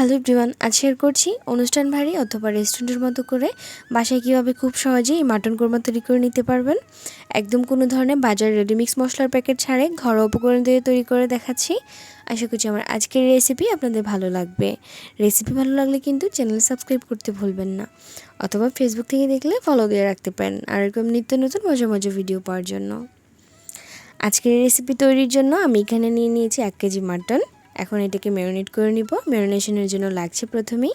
Hello everyone, আজ share করছি অনুষ্ঠান বাড়ি অথবা রেস্টুরেন্টের মতো করে বাসায় কীভাবে খুব সহজেই এই মাটন কোরমা তৈরি করে নিতে পারবেন। একদম কোনো ধরনের বাজার রেডিমিক্স মশলার প্যাকেট ছাড়াই ঘরোয়া উপকরণ দিয়ে তৈরি করে দেখাচ্ছি। আশা করছি আমার আজকের রেসিপি আপনাদের ভালো লাগবে। রেসিপি ভালো লাগলে কিন্তু চ্যানেল সাবস্ক্রাইব করতে ভুলবেন না, অথবা ফেসবুক থেকে দেখলে ফলো দিয়ে রাখতে পারেন আর এরকম নিত্য নতুন মজা মজা ভিডিও পাওয়ার জন্য। আজকের রেসিপি তৈরির জন্য আমি এখানে নিয়ে নিয়েছি 1 কেজি মাটন। এখন এটাকে ম্যারিনেট করে নিব। ম্যারিনেশনের জন্য লাগছে প্রথমেই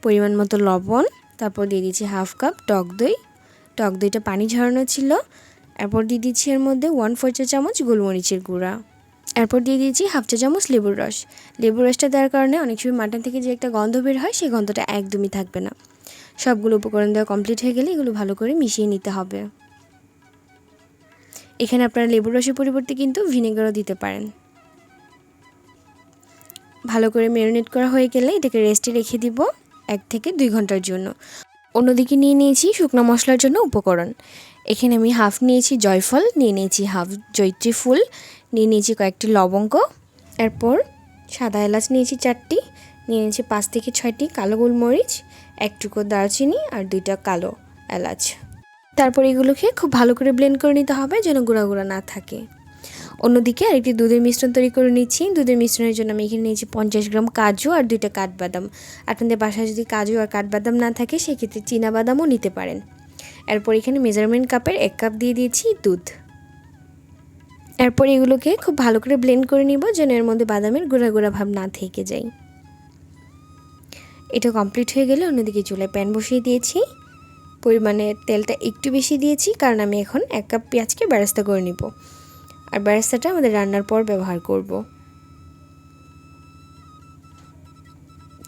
পরিমাণ মতো লবণ, তারপর দিয়ে দিচ্ছি হাফ কাপ টক দই। টক দইটা পানি ঝরানো ছিল। এরপর দিয়ে দিচ্ছি এর মধ্যে 1/4 চা চামচ গোলমরিচের গুঁড়া। এরপর দিয়ে দিচ্ছি হাফ চা চামচ লেবুর রস। লেবুর রসটা দেওয়ার কারণে অনেক সময় মাটন থেকে যে একটা গন্ধ বের হয় সেই গন্ধটা একদমই থাকবে না। সবগুলো উপকরণ দেওয়া কমপ্লিট হয়ে গেলে এগুলো ভালো করে মিশিয়ে নিতে হবে। এখানে আপনারা লেবুর রসের পরিবর্তে কিন্তু ভিনেগারও দিতে পারেন। ভালো করে ম্যারিনেট করা হয়ে গেলে এটাকে রেস্টে রেখে দিব 1 থেকে 2 ঘন্টার জন্য। অন্যদিকে নিয়ে নিয়েছি শুকনো মশলার জন্য উপকরণ। এখানে আমি হাফ নিয়েছি জয়ফল, নিয়ে নিয়েছি হাফ জয়িত্রী ফুল, নিয়ে নিয়েছি কয়েকটি লবঙ্গ, এরপর সাদা এলাচ নিয়েছি 4টি, নিয়ে নিয়েছি 5 থেকে 6টি কালো গোলমরিচ, 1 টুকরো দারচিনি আর 2টা কালো এলাচ। তারপর এগুলোকে খুব ভালো করে ব্লেন্ড করে নিতে হবে যেন গুঁড়া গুঁড়া না থাকে। অন্যদিকে আরেকটি দুধের মিশ্রণ তৈরি করে নিচ্ছি। দুধের মিশ্রণের জন্য আমি এখানে নিয়েছি 50 গ্রাম কাজু আর 2টা কাঠবাদাম। আপনাদের বাসায় যদি কাজু আর কাঠবাদাম না থাকে সেক্ষেত্রে চীনাবাদামও নিতে পারেন। এরপর এখানে মেজারমেন্ট কাপের 1 কাপ দিয়ে দিয়েছি দুধ। এরপর এগুলোকে খুব ভালো করে ব্লেন্ড করে নিব যেন এর মধ্যে বাদামের গুঁড়া গুঁড়া ভাব না থেকে যায়। এটা কমপ্লিট হয়ে গেলে অন্যদিকে চুলায় প্যান বসিয়ে দিয়েছি। পরিমাণে তেলটা একটু বেশি দিয়েছি কারণ আমি এখন 1 কাপ পেঁয়াজকে বেরেস্তা করে নিব, আর বেরেস্তাটা আমাদের রান্নার পর ব্যবহার করব।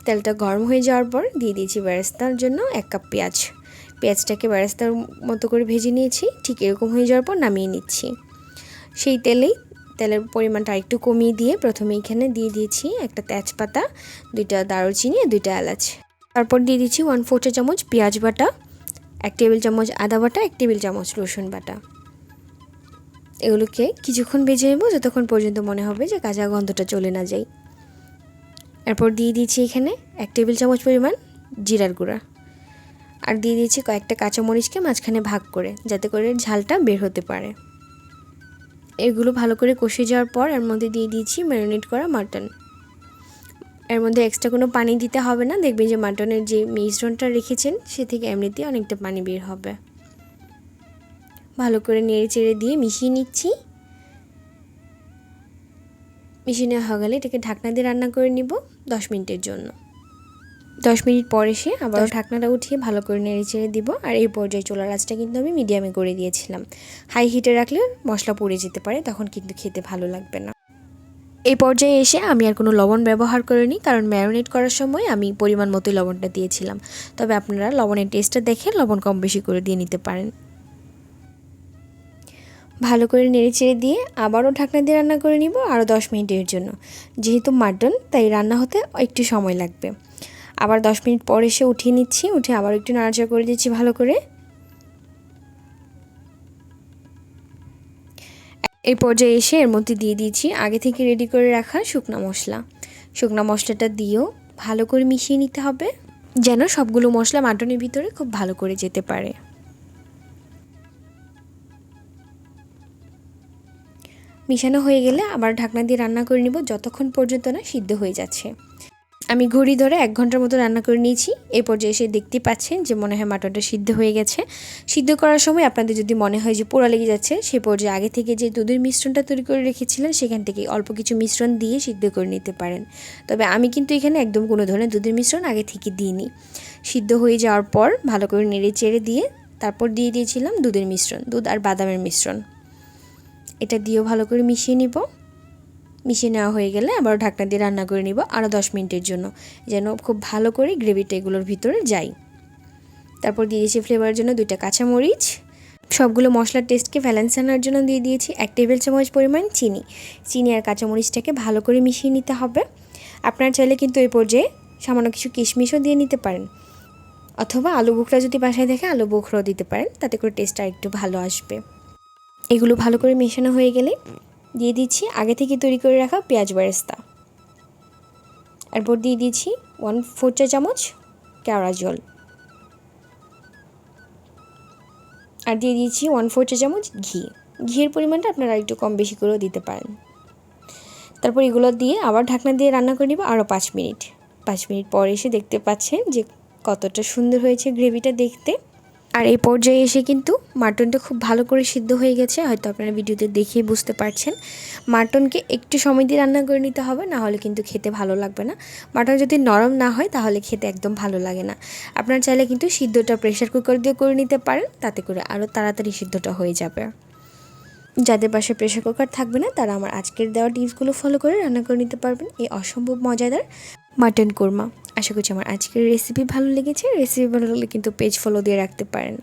তেলটা গরম হয়ে যাওয়ার পর দিয়ে দিয়েছি বেরেস্তার জন্য 1 কাপ পেঁয়াজ। পেঁয়াজটাকে বেরেস্তার মতো করে ভেজে নিয়েছি। ঠিক এরকম হয়ে যাওয়ার পর নামিয়ে নিচ্ছি। সেই তেলের পরিমাণটা আরেকটু কমিয়ে দিয়ে প্রথমে এখানে দিয়ে দিয়েছি একটা তেজপাতা, 2টা দারুচিনি আর 2টা এলাচ। তারপর দিয়ে দিচ্ছি 1/4 চা চামচ পেঁয়াজ বাটা, 1 টেবিল চামচ আদা বাটা, 1 টেবিল চামচ রসুন বাটা। এগুলোকে কিছুক্ষণ ভেজে নেব যতক্ষণ পর্যন্ত মনে হবে যে কাঁচা গন্ধটা চলে না যায়। এরপর দিয়ে দিয়েছি এখানে 1 টেবিল চামচ পরিমাণ জিরার গুঁড়া, আর দিয়ে দিয়েছি কয়েকটা কাঁচামরিচকে মাঝখানে ভাগ করে যাতে করে ঝালটা বের হতে পারে। এগুলো ভালো করে কষে যাওয়ার পর এর মধ্যে দিয়ে দিয়েছি ম্যারিনেট করা মাটন। এর মধ্যে এক্সট্রা কোনো পানি দিতে হবে না। দেখবেন যে মাটনের যে মিশ্রণটা রেখেছেন সে থেকে এমনিতেই অনেকটা পানি বের হবে। ভালো করে নেড়ে চেড়ে দিয়ে মিশিয়ে নিচ্ছি। মিশিয়ে নেওয়া হয়ে গেলে এটাকে ঢাকনা দিয়ে রান্না করে নিব 10 মিনিটের জন্য। 10 মিনিট পর এসে আবারও ঢাকনাটা উঠিয়ে ভালো করে নেড়ে চেড়ে দিব। আর এই পর্যায়ে চুলার আঁচটা কিন্তু আমি মিডিয়ামে করে দিয়েছিলাম। হাই হিটে রাখলে মশলা পুড়ে যেতে পারে, তখন কিন্তু খেতে ভালো লাগবে না। এই পর্যায়ে এসে আমি আর কোনো লবণ ব্যবহার করিনি কারণ ম্যারিনেট করার সময় আমি পরিমাণ মতোই লবণটা দিয়েছিলাম। তবে আপনারা লবণের টেস্টটা দেখে লবণ কম বেশি করে দিয়ে নিতে পারেন। ভালো করে নেড়ে চেড়ে দিয়ে আবারও ঢাকনা দিয়ে রান্না করে নিব আরও 10 মিনিটের জন্য। যেহেতু মাটন তাই রান্না হতে একটু সময় লাগবে। আবার 10 মিনিট পর এসে উঠিয়ে নিচ্ছি। উঠে আবার একটু নাড়াচাড়া করে দিচ্ছি ভালো করে। এই পর্যায়ে এসে এর মধ্যে দিয়ে দিয়েছি আগে থেকে রেডি করে রাখা শুকনো মশলা। শুকনো মশলাটা দিয়েও ভালো করে মিশিয়ে নিতে হবে যেন সবগুলো মশলা মাটনের ভিতরে খুব ভালো করে যেতে পারে। মিশানো হয়ে গেলে আবার ঢাকনা দিয়ে রান্না করে নিব যতক্ষণ পর্যন্ত না সিদ্ধ হয়ে যাচ্ছে। আমি ঘড়ি ধরে 1 ঘন্টার মতো রান্না করে নিয়েছি। এই পর্যায়ে এসে দেখতে পাচ্ছেন যে মনে হয় মাটনটা সিদ্ধ হয়ে গেছে। সিদ্ধ করার সময় আপনাদের যদি মনে হয় যে পোড়া লেগে যাচ্ছে, সেই পর্যায়ে আগে থেকে যে দুধের মিশ্রণটা তৈরি করে রেখেছিলেন সেখান থেকে অল্প কিছু মিশ্রণ দিয়ে সিদ্ধ করে নিতে পারেন। তবে আমি কিন্তু এখানে একদম কোনো ধরনের দুধের মিশ্রণ আগে থেকে দিইনি। সিদ্ধ হয়ে যাওয়ার পর ভালো করে নেড়ে চেড়ে দিয়ে তারপর দিয়ে দিয়েছিলাম দুধের মিশ্রণ, দুধ আর বাদামের মিশ্রণ। এটা দিয়েও ভালো করে মিশিয়ে নিব। মিশিয়ে নেওয়া হয়ে গেলে আবার ঢাকনা দিয়ে রান্না করে নিব আরও 10 মিনিটের জন্য যেন খুব ভালো করে গ্রেভিটা এগুলোর ভিতরে যায়। তারপর দিয়ে দিয়েছি ফ্লেভারের জন্য 2টা কাঁচামরিচ। সবগুলো মশলার টেস্টকে ব্যালেন্স আনার জন্য দিয়ে দিয়েছি 1 টেবিল চামচ পরিমাণ চিনি আর কাঁচামরিচটাকে ভালো করে মিশিয়ে নিতে হবে। আপনারা চাইলে কিন্তু এই পর্যায়ে সামান্য কিছু কিশমিশও দিয়ে নিতে পারেন, অথবা আলু বোখরা যদি বাসায় থাকে আলু বোখরাও দিতে পারেন, তাতে করে টেস্টটা একটু ভালো আসবে। এগুলো ভালো করে মেশানো হয়ে গেলে দিয়ে দিচ্ছি আগে থেকে তৈরি করে রাখা পেঁয়াজ বেরেস্তা। এরপর দিয়ে দিচ্ছি 1/4 চা চামচ কেওড়া জল, আর দিয়ে দিয়েছি 1/4 চা চামচ ঘি। ঘিয়ের পরিমাণটা আপনারা একটু কম বেশি করেও দিতে পারেন। তারপর এগুলো দিয়ে আবার ঢাকনা দিয়ে রান্না করে নিব আরও 5 মিনিট। 5 মিনিট পর এসে দেখতে পাচ্ছেন যে কতটা সুন্দর হয়েছে গ্রেভিটা দেখতে। আর এই পর্যায়ে এসে কিন্তু মাটনটা খুব ভালো করে সিদ্ধ হয়ে গেছে, হয়তো আপনারা ভিডিওতে দেখেই বুঝতে পারছেন। মাটনকে একটু সময় দিয়ে রান্না করে নিতে হবে, না হলে কিন্তু খেতে ভালো লাগবে না। মাটন যদি নরম না হয় তাহলে খেতে একদম ভালো লাগে না। আপনারা চাইলে কিন্তু সিদ্ধটা প্রেসার কুকার দিয়ে করে নিতে পারেন, তাতে করে আরও তাড়াতাড়ি সিদ্ধটা হয়ে যাবে। যাদের বাসায় প্রেসার কুকার থাকবে না তারা আমার আজকের দেওয়া টিপসগুলো ফলো করে রান্না করে নিতে পারবেন এই অসম্ভব মজাদার মাটন কোরমা। আশা করছি আমার আজকের রেসিপি ভালো লেগেছে। রেসিপি ভালো লাগলে কিন্তু পেজ ফলো দিয়ে রাখতে পারেন।